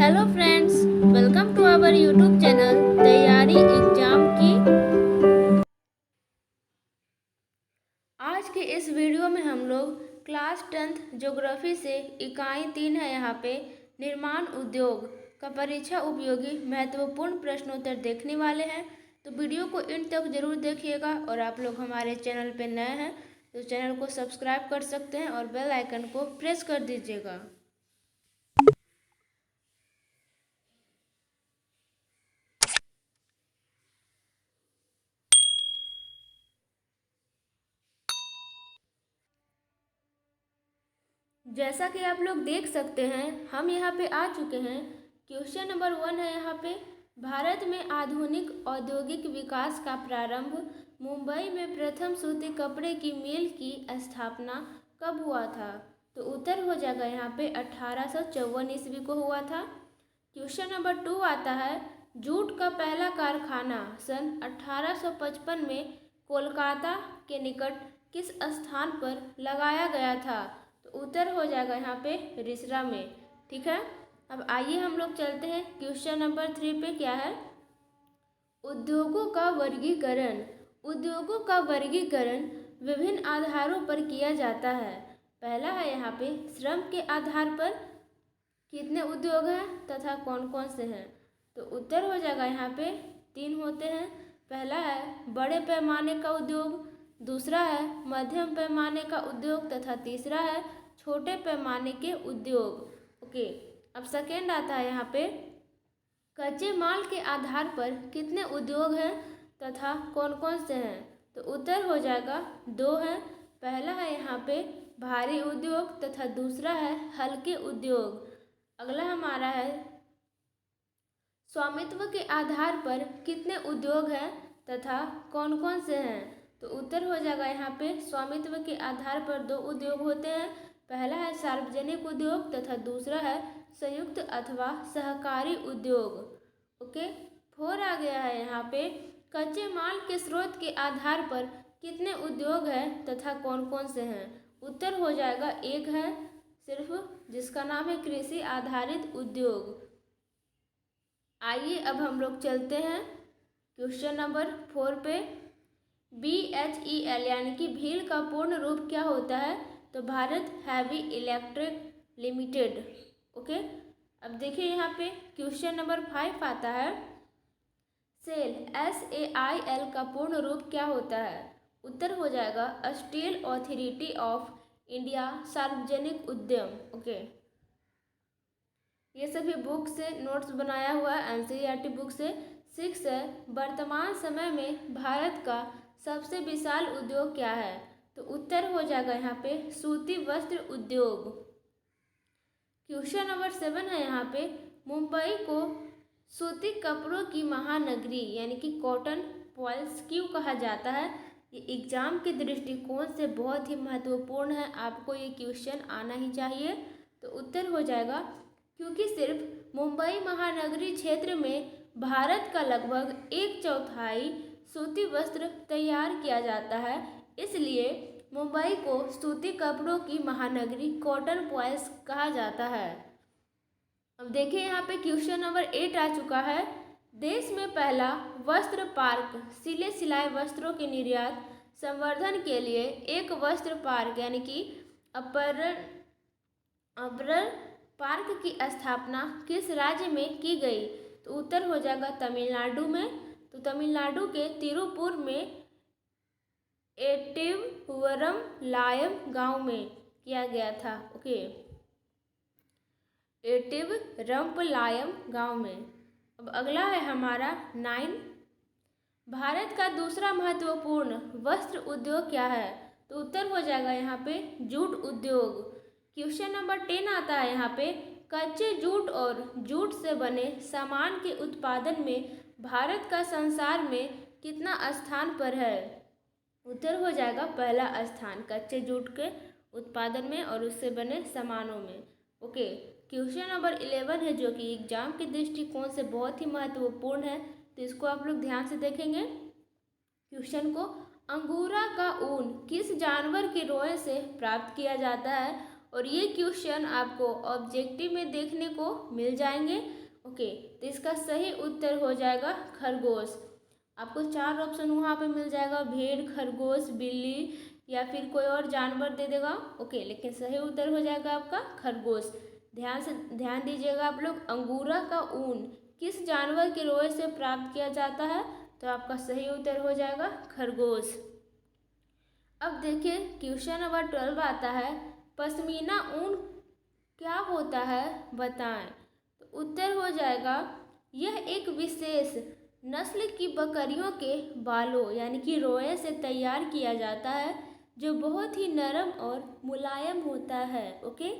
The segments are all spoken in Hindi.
Hello friends, welcome to our YouTube channel तैयारी एग्जाम की। आज के इस वीडियो में हम लोग क्लास 10th ज्योग्राफी से इकाई 3 है यहाँ पे निर्माण उद्योग का परीक्षा उपयोगी महत्वपूर्ण प्रश्नोत्तर देखने वाले हैं। तो वीडियो को इन तक जरूर देखिएगा और आप लोग हमारे चैनल पे नए हैं तो चैनल को सब्सक्राइब कर सकते हैं और बेल आइकन को प्रेस कर दीजिएगा। जैसा कि आप लोग देख सकते हैं हम यहाँ पे आ चुके हैं। क्वेश्चन नंबर 1 है यहाँ पे, भारत में आधुनिक औद्योगिक विकास का प्रारंभ, मुंबई में प्रथम सूती कपड़े की मिल की स्थापना कब हुआ था? तो उत्तर हो जाएगा यहाँ पे 1854 ईस्वी को हुआ था। क्वेश्चन नंबर 2 आता है, जूट का पहला कारखाना सन 1855 में कोलकाता के निकट किस स्थान पर लगाया गया था? तो उत्तर हो जाएगा यहाँ पे रिसरा में। ठीक है, अब आइए हम लोग चलते हैं क्वेश्चन नंबर 3 पे। क्या है? उद्योगों का वर्गीकरण। उद्योगों का वर्गीकरण विभिन्न आधारों पर किया जाता है। पहला है यहाँ पे श्रम के आधार पर कितने उद्योग हैं तथा कौन कौन से हैं? तो उत्तर हो जाएगा यहाँ पे 3 होते हैं। पहला है बड़े पैमाने का उद्योग, दूसरा है मध्यम पैमाने का उद्योग तथा तीसरा है छोटे पैमाने के उद्योग। ओके, अब सेकेंड आता है यहाँ पे, कच्चे माल के आधार पर कितने उद्योग हैं तथा कौन कौन से हैं? तो उत्तर हो जाएगा 2 है। पहला है यहाँ पे भारी उद्योग तथा दूसरा है हल्के उद्योग। अगला हमारा है स्वामित्व के आधार पर कितने उद्योग हैं तथा कौन कौन से हैं? तो उत्तर हो जाएगा यहाँ पे स्वामित्व के आधार पर 2 उद्योग होते हैं। पहला है सार्वजनिक उद्योग तथा दूसरा है संयुक्त अथवा सहकारी उद्योग। ओके, 4 आ गया है यहाँ पे, कच्चे माल के स्रोत के आधार पर कितने उद्योग हैं तथा कौन कौन से हैं? उत्तर हो जाएगा 1 है सिर्फ, जिसका नाम है कृषि आधारित उद्योग। आइए अब हम लोग चलते हैं क्वेश्चन नंबर 4 पे। BHEL यानी कि भील का पूर्ण रूप क्या होता है? तो Bharat heavy electric limited. Okay, अब देखिए यहाँ पे क्वेश्चन नंबर 5 आता है, सेल SAIL का पूर्ण रूप क्या होता है? उत्तर हो जाएगा स्टील अथॉरिटी ऑफ इंडिया सार्वजनिक उद्यम। ओके, ये सभी बुक से नोट्स बनाया हुआ है, NCERT बुक से। 6 है, वर्तमान समय में भारत का सबसे विशाल उद्योग क्या है? तो उत्तर हो जाएगा यहाँ पे सूती वस्त्र उद्योग। क्वेश्चन नंबर 7 है यहाँ पे, मुंबई को सूती कपड़ों की महानगरी यानी कि कॉटन पॉल्स क्यों कहा जाता है? ये एग्जाम के दृष्टिकोण से बहुत ही महत्वपूर्ण है, आपको ये क्वेश्चन आना ही चाहिए। तो उत्तर हो जाएगा क्योंकि सिर्फ मुंबई महानगरी क्षेत्र में भारत का लगभग 1/4 सूती वस्त्र तैयार किया जाता है, इसलिए मुंबई को सूती कपड़ों की महानगरी कॉटन पॉल्स कहा जाता है। अब देखिए यहाँ पे क्वेश्चन नंबर 8 आ चुका है, देश में पहला वस्त्र पार्क सिले सिलाए वस्त्रों के निर्यात संवर्धन के लिए एक वस्त्र पार्क यानी कि अपरण पार्क की स्थापना किस राज्य में की गई? तो उत्तर हो जाएगा तमिलनाडु में। तो तमिलनाडु के तिरुपुर में एटिवरम लायम गांव में किया गया था। ओके, एटिवरमपलायम गांव में। अब अगला है हमारा 9, भारत का दूसरा महत्वपूर्ण वस्त्र उद्योग क्या है? तो उत्तर हो जाएगा यहाँ पे जूट उद्योग। क्वेश्चन नंबर 10 आता है यहाँ पे, कच्चे जूट और जूट से बने सामान के उत्पादन में भारत का संसार में कितना स्थान पर है? उत्तर हो जाएगा पहला स्थान कच्चे जूट के उत्पादन में और उससे बने सामानों में। ओके, क्वेश्चन नंबर 11 है जो कि एग्जाम के दृष्टिकोण से बहुत ही महत्वपूर्ण है, तो इसको आप लोग ध्यान से देखेंगे क्वेश्चन को। अंगूरा का ऊन किस जानवर के रोए से प्राप्त किया जाता है? और ये क्वेश्चन आपको ऑब्जेक्टिव में देखने को मिल जाएंगे। ओके, तो इसका सही उत्तर हो जाएगा खरगोश। आपको 4 ऑप्शन वहाँ पे मिल जाएगा, भेड़, खरगोश, बिल्ली या फिर कोई और जानवर दे देगा। ओके, लेकिन सही उत्तर हो जाएगा आपका खरगोश। ध्यान दीजिएगा आप लोग। अंगूरा का ऊन किस जानवर के रोए से प्राप्त किया जाता है? तो आपका सही उत्तर हो जाएगा खरगोश। अब देखिए क्वेश्चन नंबर 12 आता है, पश्मीना ऊन क्या होता है बताएं। तो उत्तर हो जाएगा, यह एक विशेष नस्ल की बकरियों के बालों यानी कि रोए से तैयार किया जाता है, जो बहुत ही नरम और मुलायम होता है। ओके,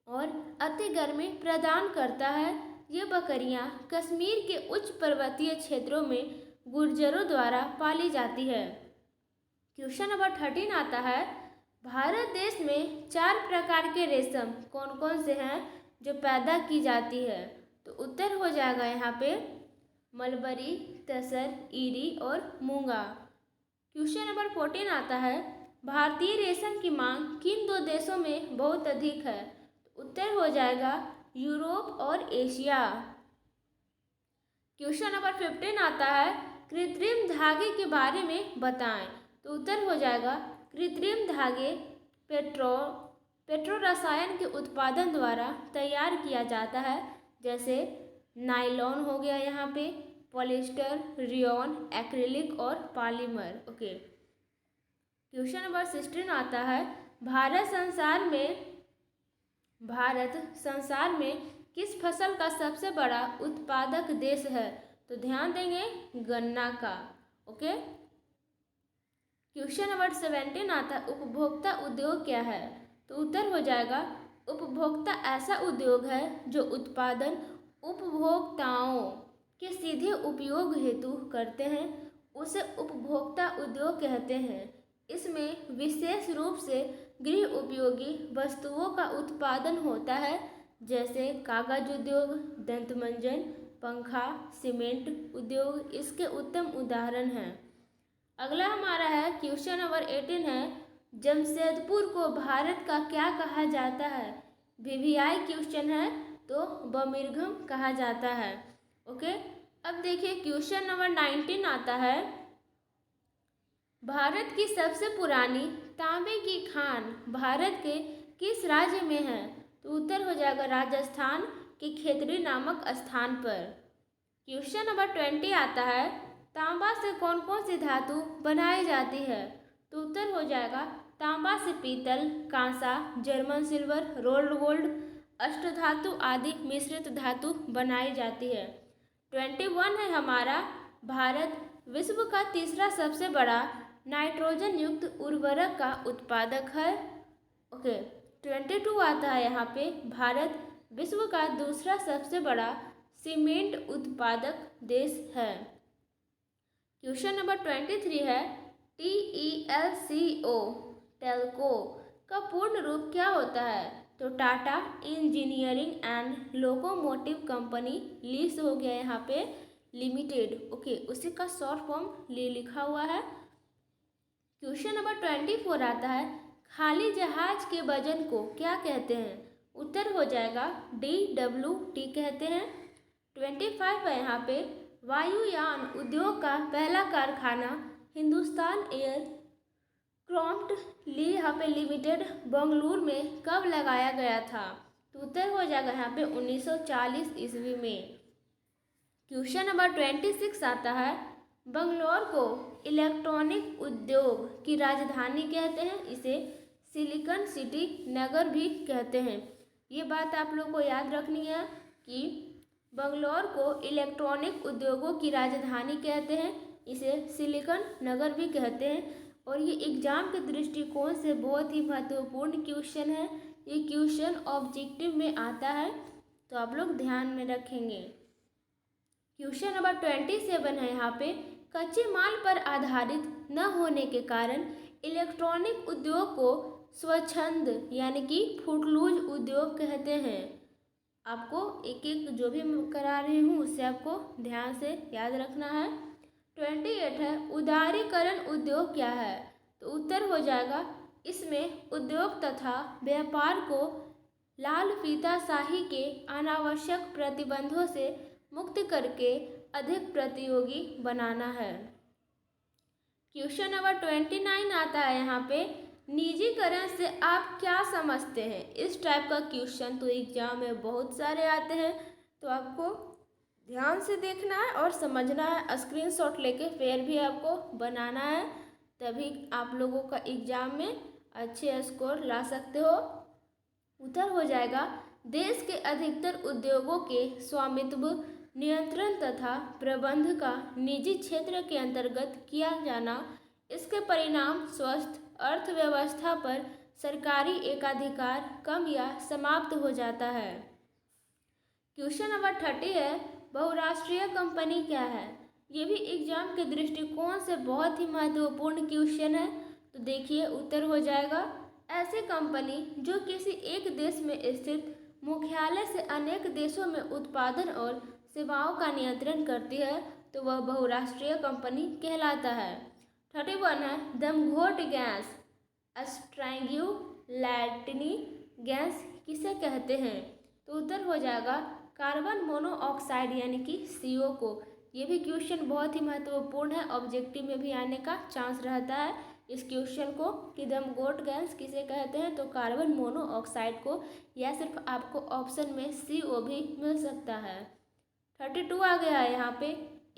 और अति गर्मी प्रदान करता है। ये बकरियां कश्मीर के उच्च पर्वतीय क्षेत्रों में गुर्जरों द्वारा पाली जाती है। क्वेश्चन नंबर 13 आता है, भारत देश में 4 प्रकार के रेशम कौन कौन से हैं जो पैदा की जाती है? तो उत्तर हो जाएगा यहाँ पे मलबरी, तसर, ईरी और मूंगा। क्वेश्चन नंबर 14 आता है, भारतीय रेशम की मांग किन 2 देशों में बहुत अधिक है? तो उत्तर हो जाएगा यूरोप और एशिया। क्वेश्चन नंबर 15 आता है, कृत्रिम धागे के बारे में बताएं। तो उत्तर हो जाएगा, कृत्रिम धागे पेट्रो रसायन के उत्पादन द्वारा तैयार किया जाता है, जैसे नायलॉन हो गया, यहाँ पे पॉलिएस्टर, रियोन, एक्रिलिक और पॉलीमर। ओके, क्वेश्चन नंबर 16 आता है, भारत संसार में किस फसल का सबसे बड़ा उत्पादक देश है? तो ध्यान देंगे गन्ना का। ओके, क्वेश्चन नंबर 17 आता है, उपभोक्ता उद्योग क्या है? तो उत्तर हो जाएगा, उपभोक्ता ऐसा उद्योग है जो उत्पादन उपभोक्ताओं के सीधे उपयोग हेतु करते हैं, उसे उपभोक्ता उद्योग कहते हैं। इसमें विशेष रूप से गृह उपयोगी वस्तुओं का उत्पादन होता है, जैसे कागज उद्योग, दंतमंजन, पंखा, सीमेंट उद्योग इसके उत्तम उदाहरण हैं। अगला हमारा है क्वेश्चन नंबर 18 है, जमशेदपुर को भारत का क्या कहा जाता है? वीवीआई क्वेश्चन है, तो बमिर्घम कहा जाता है। ओके, अब देखिए क्वेश्चन नंबर 19 आता है, भारत की सबसे पुरानी तांबे की खान भारत के किस राज्य में है? तो उत्तर हो जाएगा राजस्थान के खेतड़ी नामक स्थान पर। क्वेश्चन नंबर 20 आता है, तांबा से कौन कौन सी धातु बनाई जाती है? तो उत्तर हो जाएगा तांबा से पीतल, कांसा, जर्मन सिल्वर, रोल्ड गोल्ड, अष्टधातु आदि मिश्रित धातु बनाई जाती है। 21 है हमारा, भारत विश्व का तीसरा सबसे बड़ा नाइट्रोजन युक्त उर्वरक का उत्पादक है। ओके, 22 आता है यहाँ पे, भारत विश्व का दूसरा सबसे बड़ा सीमेंट उत्पादक देश है। क्वेश्चन नंबर 23 है, TELCO टेल्को का पूर्ण रूप क्या होता है? तो Tata engineering and locomotive company lease हो गया यहाँ पे लिमिटेड। ओके, उसी का शॉर्ट फॉर्म लिखा हुआ है। क्वेश्चन नंबर 24 आता है, खाली जहाज के वजन को क्या कहते हैं? उत्तर हो जाएगा DWT कहते हैं। 25 है यहाँ पे, वायुयान उद्योग का पहला कारखाना हिंदुस्तान एयर क्राफ्ट यहाँ पे लिमिटेड बेंगलुरु में कब लगाया गया था? तो उत्तर हो जाएगा यहाँ पे 1940 ईस्वी में। क्वेश्चन नंबर 26 आता है, बंगलौर को इलेक्ट्रॉनिक उद्योग की राजधानी कहते हैं, इसे सिलिकॉन सिटी नगर भी कहते हैं। ये बात आप लोग को याद रखनी है कि बंगलौर को इलेक्ट्रॉनिक उद्योगों की राजधानी कहते हैं, इसे सिलिकॉन नगर भी कहते हैं। और ये एग्जाम के दृष्टिकोण से बहुत ही महत्वपूर्ण क्वेश्चन है। ये क्वेश्चन ऑब्जेक्टिव में आता है, तो आप लोग ध्यान में रखेंगे। क्वेश्चन नंबर 27 है यहाँ पे, कच्चे माल पर आधारित न होने के कारण इलेक्ट्रॉनिक उद्योग को स्वच्छंद यानी कि फुटलूज उद्योग कहते हैं। आपको एक एक जो भी मैं करा रही हूँ उससे आपको ध्यान से याद रखना है। 28 है, उदारीकरण उद्योग क्या है? तो उत्तर हो जाएगा इसमें उद्योग तथा व्यापार को लाल फीताशाही के अनावश्यक प्रतिबंधों से मुक्त करके अधिक प्रतियोगी बनाना है। क्वेश्चन नंबर 29 आता है यहाँ पे, निजीकरण से आप क्या समझते हैं। इस टाइप का क्वेश्चन तो एग्जाम में बहुत सारे आते हैं, तो आपको ध्यान से देखना है और समझना है। स्क्रीनशॉट लेके फिर भी आपको बनाना है, तभी आप लोगों का एग्जाम में अच्छे स्कोर ला सकते हो। उत्तर हो जाएगा, देश के अधिकतर उद्योगों के स्वामित्व, नियंत्रण तथा प्रबंध का निजी क्षेत्र के अंतर्गत किया जाना, इसके परिणाम स्वस्थ अर्थव्यवस्था पर सरकारी एकाधिकार कम या समाप्त हो जाता है। क्वेश्चन नंबर 30 है, बहुराष्ट्रीय कंपनी क्या है। ये भी एग्जाम के दृष्टिकोण से बहुत ही महत्वपूर्ण क्वेश्चन है। तो देखिए उत्तर हो जाएगा, ऐसी कंपनी जो किसी एक देश में स्थित मुख्यालय से अनेक देशों में उत्पादन और सेवाओं का नियंत्रण करती है, तो वह बहुराष्ट्रीय कंपनी कहलाता है। 31 है, दमघोट गैस स्ट्रैंग्युलेटनी गैस किसे कहते हैं। तो उत्तर हो जाएगा, कार्बन मोनोऑक्साइड यानी कि CO को। ये भी क्वेश्चन बहुत ही महत्वपूर्ण है, ऑब्जेक्टिव में भी आने का चांस रहता है इस क्वेश्चन को कि दमघोट गैस किसे कहते हैं, तो कार्बन मोनोऑक्साइड को, या सिर्फ आपको ऑप्शन में CO भी मिल सकता है। 32 आ गया है यहाँ पे,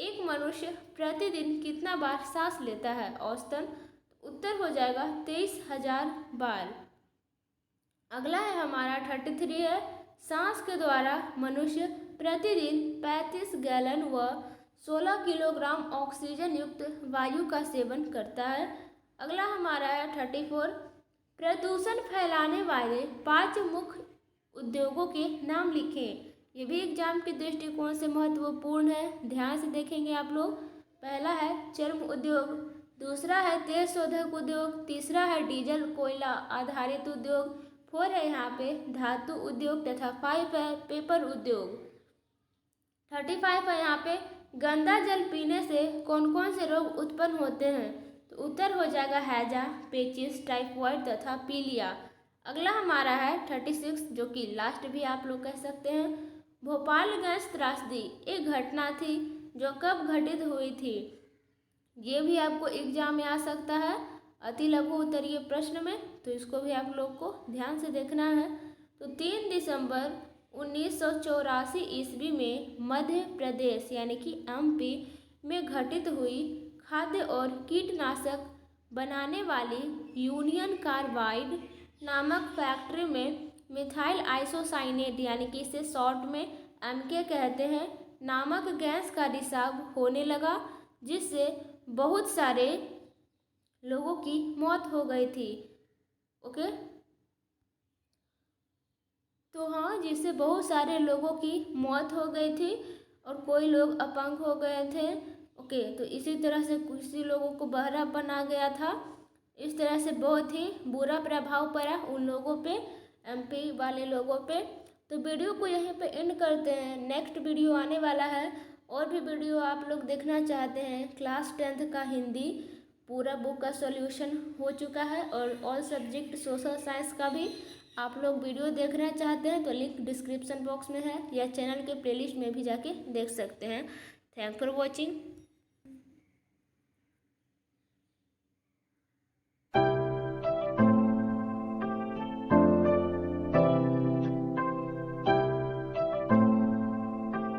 एक मनुष्य प्रतिदिन कितना बार सांस लेता है औसतन। उत्तर हो जाएगा 23,000 बार। अगला है हमारा 33 है, सांस के द्वारा मनुष्य प्रतिदिन 35 गैलन व 16 किलोग्राम ऑक्सीजन युक्त वायु का सेवन करता है। अगला हमारा है 34, प्रदूषण फैलाने वाले 5 मुख्य उद्योगों के नाम लिखें। ये भी एग्जाम के दृष्टिकोण से महत्वपूर्ण है, ध्यान से देखेंगे आप लोग। पहला है चर्म उद्योग, दूसरा है तेल शोधक उद्योग, तीसरा है डीजल कोयला आधारित उद्योग, 4 है यहाँ पे धातु उद्योग तथा 5 है पेपर उद्योग। 35 है यहाँ पे, गंदा जल पीने से कौन कौन से रोग उत्पन्न होते हैं। तो उत्तर हो जाएगा हैजा, पेचिस, टाइफॉइड तथा पीलिया। अगला हमारा है 36, जो कि लास्ट भी आप लोग कह सकते हैं। भोपाल गैस त्रासदी एक घटना थी जो कब घटित हुई थी। ये भी आपको एग्जाम में आ सकता है अति लघु उत्तरीय प्रश्न में, तो इसको भी आप लोग को ध्यान से देखना है। तो 3 दिसंबर 1984 ईस्वी में मध्य प्रदेश यानी कि MP में घटित हुई खाद्य और कीटनाशक बनाने वाली यूनियन कार्बाइड नामक फैक्ट्री में मिथाइल आइसोसाइनेट यानी कि इसे शॉर्ट में MK कहते हैं नामक गैस का रिसाव होने लगा, जिससे बहुत सारे लोगों की मौत हो गई थी। ओके, तो हाँ, जिससे बहुत सारे लोगों की मौत हो गई थी और कोई लोग अपंग हो गए थे। ओके, तो इसी तरह से कुछ लोगों को बहरापन आ गया था। इस तरह से बहुत ही बुरा प्रभाव पड़ा उन लोगों पे, MP वाले लोगों पे। तो वीडियो को यहीं पे एंड करते हैं, नेक्स्ट वीडियो आने वाला है। और भी वीडियो आप लोग देखना चाहते हैं, क्लास 10th का हिंदी पूरा बुक का सॉल्यूशन हो चुका है, और ऑल सब्जेक्ट सोशल साइंस का भी आप लोग वीडियो देखना चाहते हैं तो लिंक डिस्क्रिप्शन बॉक्स में है, या चैनल के प्लेलिस्ट में भी जाके देख सकते हैं। Thank for watching.